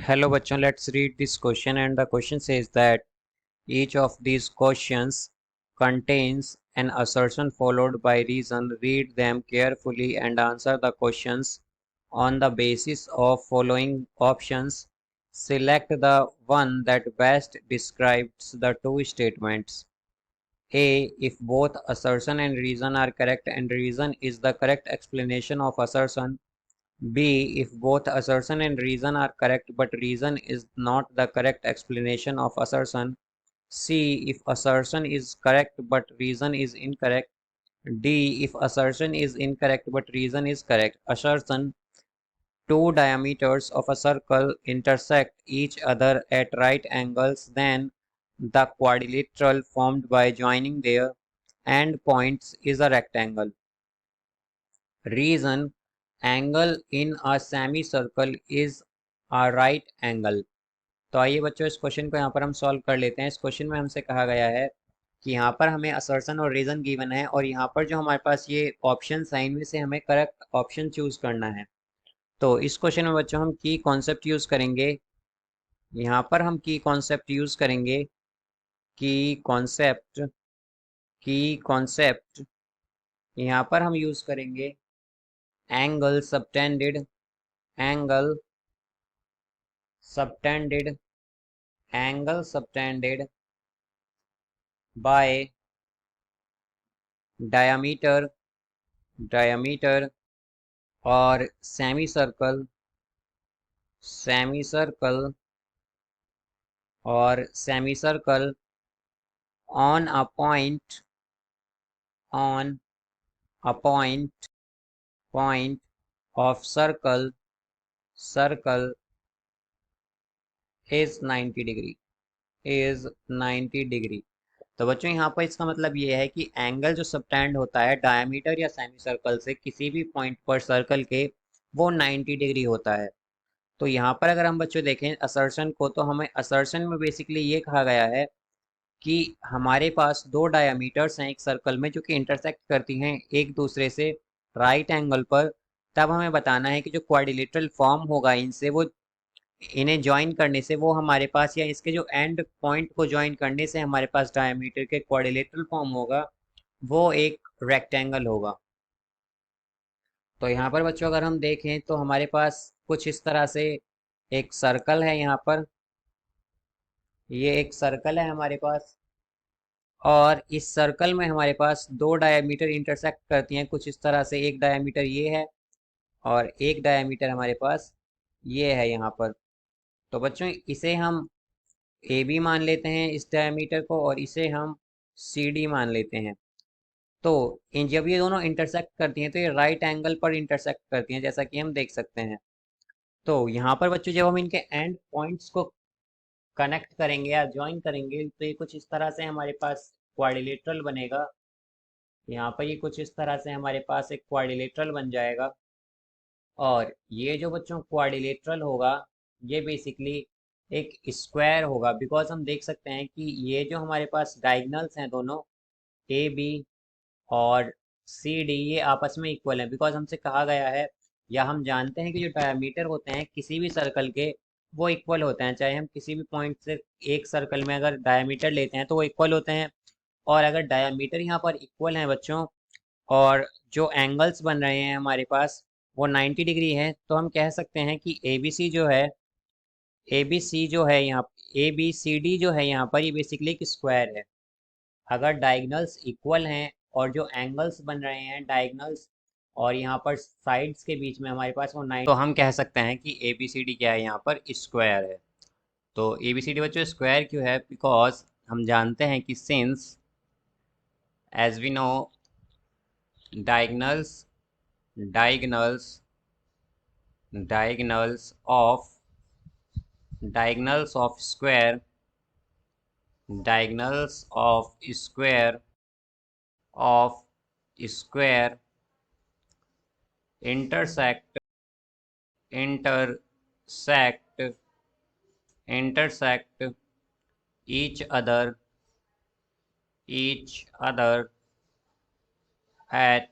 Hello बच्चों, let's read this question and the question says that each of these questions contains an assertion followed by reason. Read them carefully and answer the questions on the basis of following options. Select the one that best describes the two statements. A. If both assertion and reason are correct and reason is the correct explanation of assertion. B. If both assertion and reason are correct but reason is not the correct explanation of assertion. C. If assertion is correct but reason is incorrect. D. If assertion is incorrect but reason is correct. Assertion: two diameters of a circle intersect each other at right angles, then the quadrilateral formed by joining their end points is a rectangle. Reason: angle in a semicircle is a right angle. तो आइए बच्चों इस question को यहाँ पर हम solve कर लेते हैं। इस क्वेश्चन में हमसे कहा गया है कि यहाँ पर हमें असर्शन और रीजन गिवन है और यहाँ पर जो हमारे पास ये ऑप्शन है इनमें से हमें करेक्ट ऑप्शन चूज करना है। तो इस क्वेश्चन में बच्चों हम की कॉन्सेप्ट यूज करेंगे। यहाँ पर हम की कॉन्सेप्ट यूज करेंगे। की कॉन्सेप्ट की कॉन्सेप्ट यहाँ पर हम यूज करेंगे angle subtended, angle subtended, angle subtended by diameter, diameter or semicircle, semicircle or semicircle on a point, on a point of circle, circle is 90 degree, is 90 degree। तो बच्चों यहाँ पर इसका मतलब ये है कि एंगल जो सबटेंड होता है डायमीटर या सेमी सर्कल से किसी भी पॉइंट पर सर्कल के, वो 90 डिग्री होता है। तो यहाँ पर अगर हम बच्चों देखें असर्शन को, तो हमें असर्शन में बेसिकली ये कहा गया है कि हमारे पास दो डायमीटर्स हैं एक सर्कल में जो कि इंटरसेक्ट करती हैं एक दूसरे से राइट एंगल पर। तब हमें बताना है कि जो क्वाड्रिलेटरल फॉर्म होगा इनसे, वो इन्हें ज्वाइन करने से वो हमारे पास, या इसके जो एंड पॉइंट को ज्वाइन करने से हमारे पास डायमीटर के क्वाड्रिलेटरल फॉर्म होगा, वो एक रेक्टेंगल होगा। तो यहाँ पर बच्चों अगर हम देखें तो हमारे पास कुछ इस तरह से एक सर्कल है। यहाँ पर ये एक सर्कल है हमारे पास और इस सर्कल में हमारे पास दो डायमीटर इंटरसेक्ट करती हैं कुछ इस तरह से। एक डायमीटर ये है और एक डायमीटर हमारे पास ये है यहाँ पर। तो बच्चों इसे हम ए बी मान लेते हैं इस डायमीटर को और इसे हम सी डी मान लेते हैं। तो इन जब ये दोनों इंटरसेक्ट करती हैं तो ये राइट एंगल पर इंटरसेक्ट करती हैं, जैसा कि हम देख सकते हैं। तो यहाँ पर बच्चों जब हम इनके एंड पॉइंट्स को कनेक्ट करेंगे या ज्वाइन करेंगे तो ये कुछ इस तरह से हमारे पास क्वाड्रिलेटरल बनेगा। यहाँ पर ये कुछ इस तरह से हमारे पास एक क्वाड्रिलेटरल बन जाएगा। और ये जो बच्चों क्वाड्रिलेटरल होगा ये बेसिकली एक स्क्वायर होगा, बिकॉज हम देख सकते हैं कि ये जो हमारे पास डायगनल्स हैं दोनों ए बी और सी डी, ये आपस में इक्वल है। बिकॉज हमसे कहा गया है या हम जानते हैं कि जो डायमीटर होते हैं किसी भी सर्कल के वो इक्वल होते हैं, चाहे हम किसी भी पॉइंट से एक सर्कल में अगर डायमीटर लेते हैं तो वो इक्वल होते हैं। और अगर डायमीटर यहाँ पर इक्वल हैं बच्चों और जो एंगल्स बन रहे हैं हमारे पास वो 90 डिग्री है, तो हम कह सकते हैं कि ए बी सी जो है, ए बी सी जो है यहाँ, ए बी सी डी जो है यहाँ पर, ये बेसिकली एक स्क्वायर है। अगर डायगनल्स इक्वल हैं और जो एंगल्स बन रहे हैं डायगनल्स और यहाँ पर साइड्स के बीच में हमारे पास वो 9, तो हम कह सकते हैं कि ए बी सी डी क्या है, यहाँ पर स्क्वायर है। तो ए बी सी डी बच्चों स्क्वायर क्यों है? बिकॉज हम जानते हैं कि since as we know diagonals diagonals diagonals of diagonals of square diagonals of square intersect intersect intersect each other at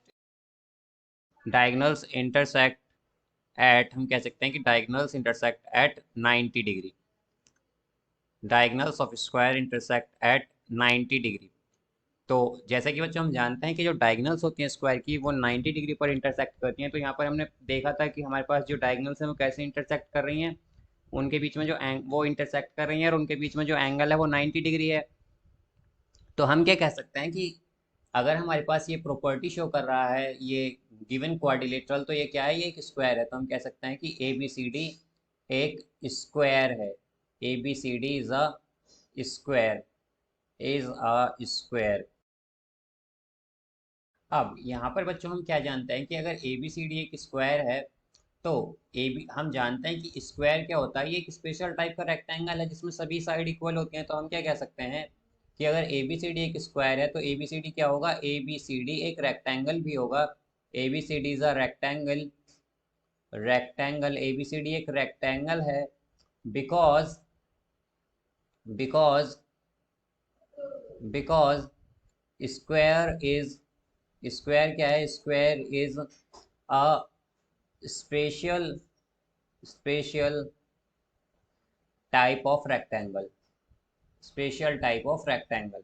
diagonals intersect at, हम कह सकते हैं कि diagonals intersect at 90 degree, diagonals of square intersect at 90 degree. तो जैसा कि बच्चों हम जानते हैं कि जो डायगोनल्स होती हैं स्क्वायर की वो 90 डिग्री पर इंटरसेक्ट करती हैं। तो यहाँ पर हमने देखा था कि हमारे पास जो डायगोनल्स हैं वो कैसे इंटरसेक्ट कर रही हैं, उनके बीच में जो वो इंटरसेक्ट कर रही हैं और उनके बीच में जो एंगल है वो 90 डिग्री है। तो हम क्या कह सकते हैं कि अगर हमारे पास ये प्रॉपर्टी शो कर रहा है ये गिवन क्वाड्रिलेटरल, तो ये क्या है, ये एक स्क्वायर है। तो हम कह सकते हैं कि ए बी सी डी एक स्क्वायर है, A B C D is a square, is a square. अब यहाँ पर बच्चों हम क्या जानते हैं कि अगर ए बी सी डी एक स्क्वायर है तो ए बी, हम जानते हैं कि स्क्वायर क्या होता है, ये एक स्पेशल टाइप का रेक्टेंगल है जिसमें सभी साइड इक्वल होती हैं। तो हम क्या कह सकते हैं कि अगर ए बी सी डी एक स्क्वायर है तो ए बी सी डी क्या होगा, ए बी सी डी एक रेक्टेंगल भी होगा। A B C D is a rectangle, rectangle A B C D एक रेक्टेंगल है because because because square is, square क्या है, square is a special special type of rectangle, special type of rectangle,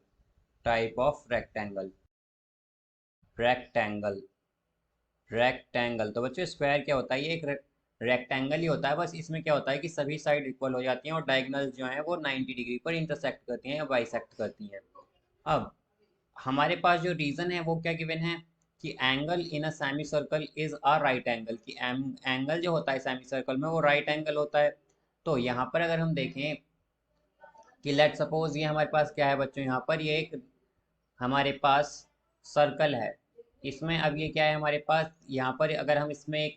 type of rectangle, rectangle, rectangle. तो बच्चों square क्या होता है, ये एक रेक्टेंगल ही होता है, बस इसमें क्या होता है कि सभी साइड इक्वल हो जाती हैं और डायगोनल जो हैं वो 90 डिग्री पर इंटरसेक्ट करती हैं या बाइसेक्ट करती हैं। अब हमारे पास जो रीजन है वो क्या गिवन है कि angle in a semi circle is a right angle, कि एंगल जो होता है सेमी सर्कल में वो राइट एंगल होता है। तो यहाँ पर अगर हम देखें कि लेट सपोज ये हमारे पास क्या है बच्चों, यहाँ पर ये एक हमारे पास सर्कल है, इसमें अब ये क्या है हमारे पास, यहाँ पर अगर हम इसमें एक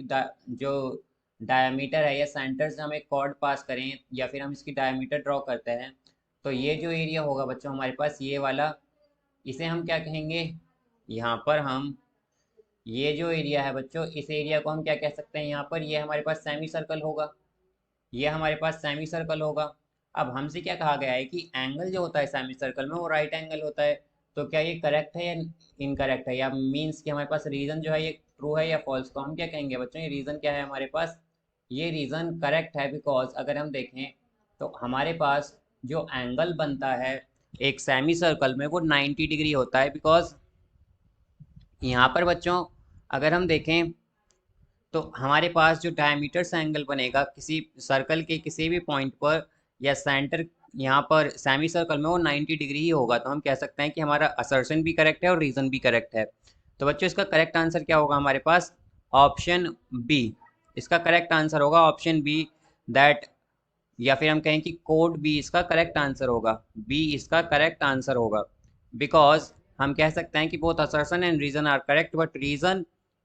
जो डायमीटर है या सेंटर से हम एक कॉर्ड पास करें या फिर हम इसकी डायमीटर ड्रॉ करते हैं, तो ये जो एरिया होगा बच्चों हमारे पास ये वाला, इसे हम क्या कहेंगे, यहाँ पर हम ये जो एरिया है बच्चों इस एरिया को हम क्या कह सकते हैं, यहाँ पर ये हमारे पास सेमी सर्कल होगा, ये हमारे पास सेमी सर्कल होगा। अब हमसे क्या कहा गया है कि एंगल जो होता है सेमी सर्कल में वो राइट एंगल होता है। तो क्या ये करेक्ट है या इनकरेक्ट है, या मीन्स कि हमारे पास रीजन जो है ये ट्रू है या फॉल्स। तो हम क्या कहेंगे बच्चों, ये रीजन क्या है हमारे पास, ये रीजन करेक्ट है। बिकॉज अगर हम देखें तो हमारे पास जो एंगल बनता है एक सेमी सर्कल में वो 90 डिग्री होता है। बिकॉज यहाँ पर बच्चों अगर हम देखें तो हमारे पास जो डायमीटर से एंगल बनेगा किसी सर्कल के किसी भी पॉइंट पर या सेंटर, यहाँ पर सेमी सर्कल में वो 90 डिग्री ही होगा। तो हम कह सकते हैं कि हमारा असर्शन भी करेक्ट है और रीजन भी करेक्ट है। तो बच्चों इसका करेक्ट आंसर क्या होगा हमारे पास, ऑप्शन बी, इसका करेक्ट आंसर होगा ऑप्शन बी, दैट, या फिर हम कहें कि कोड बी इसका करेक्ट आंसर होगा, बी इसका करेक्ट आंसर होगा। बिकॉज हम कह सकते हैं कि both assertion and reason are correct but reason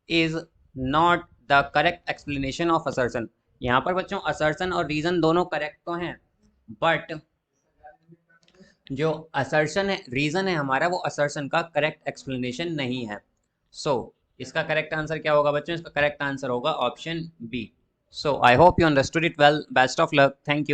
is not the correct explanation of assertion. यहाँ पर बच्चों असर्शन और रीजन दोनों करेक्ट तो हैं बट जो असर्शन है, रीजन है हमारा, वो असर्शन का करेक्ट एक्सप्लेनेशन नहीं है। सो इसका करेक्ट आंसर क्या होगा बच्चों, इसका करेक्ट आंसर होगा option B. So I hope you understood it well, best of luck, thank you.